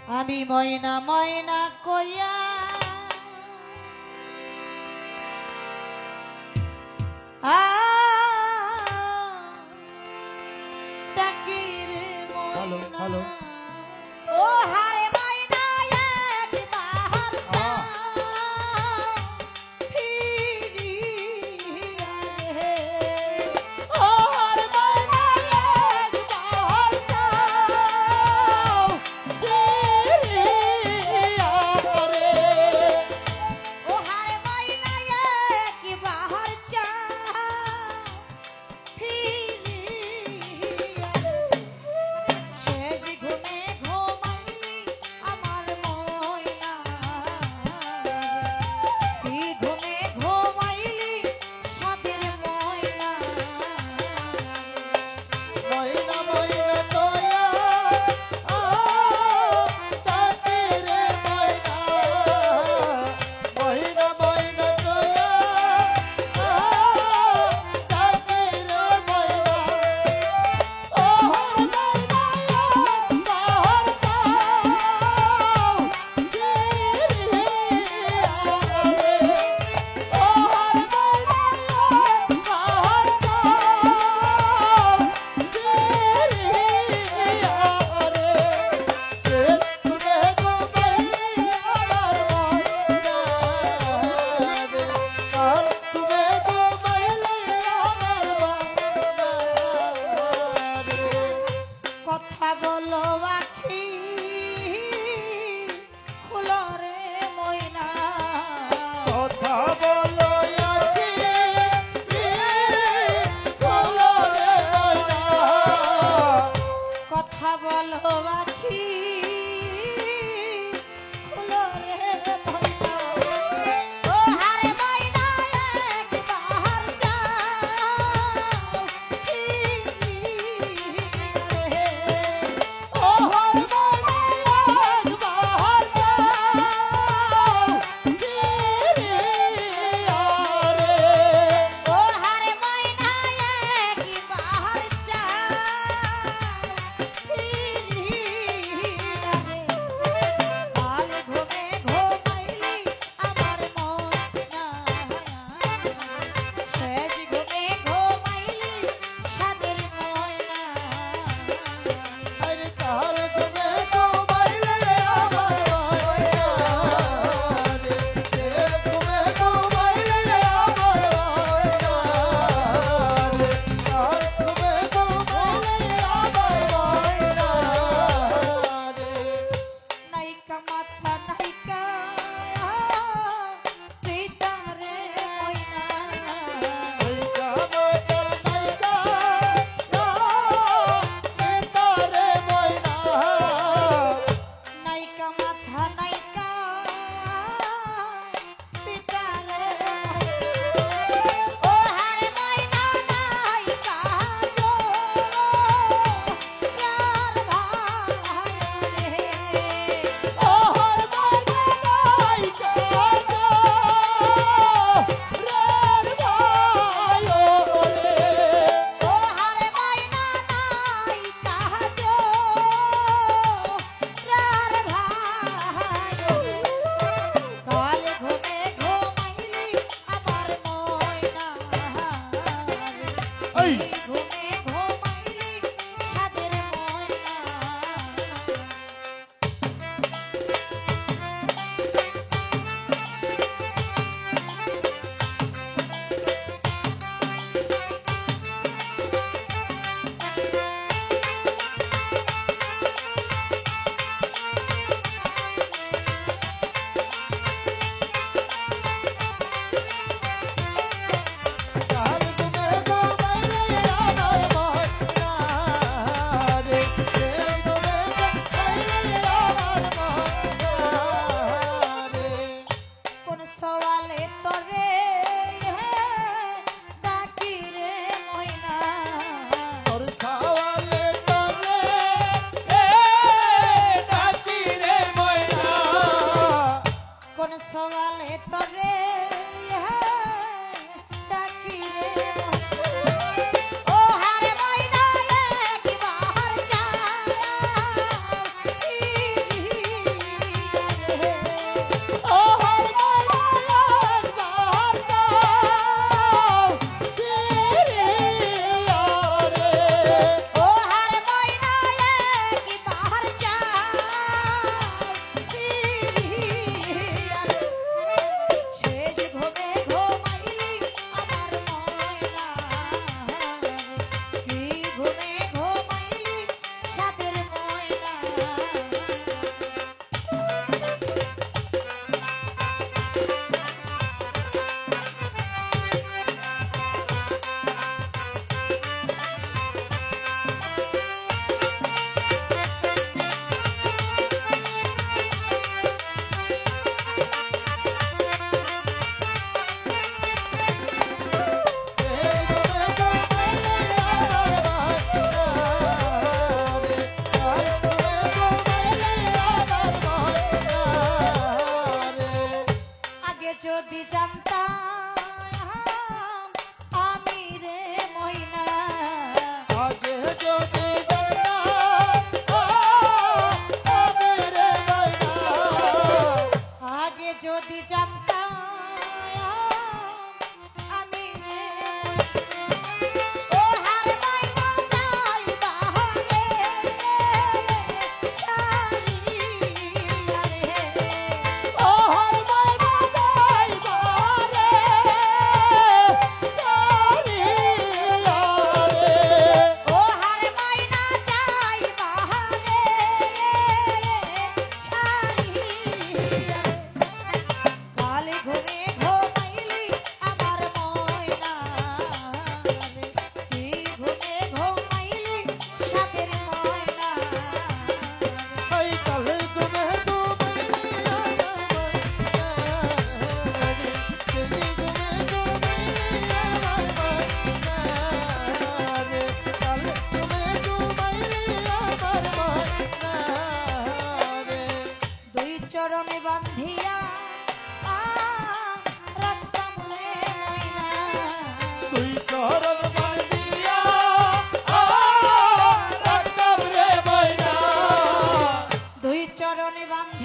আমি ময়না ময়না কইয়া ডাকি রে হ্যালো ময়না হ্যালো ও হারে ময়না একবার যাও ফিরিয়া রে ও হারে ময়না একবার যাও ফিরিয়া রে ও হারে ময়না একবার যাও যদি জানতাম আমি রে ময়না আগে যদি জানতাম আমি রে ময়না আগে যদি জানতাম আমি রে ও হার ময়না যাই বাহারে ছাড়িয়া রে ও হর ময়না যাই বারে সারিয়া রে ও হার ময়না যাই বাহারে ছাড়িয়া রে কালে ঘুমে ঘুমাইলি আমার ময়না রে কি ঘুমে ঘুমাইলি সাদের ময়না এই কালে ঘুমে ঘুমাইয়া তুমি ঘুমে ঘুমাইয়া আমার ময়না রে কালে ঘুমে ঘুমাইয়া আমার ময়না রে দুই চরণে বান্ধিয়া রাখতাম রে ময়না তুই চরণ বান্ধিয়া রাখতাম রে ময়না দুই চরণে বান্ধিয়া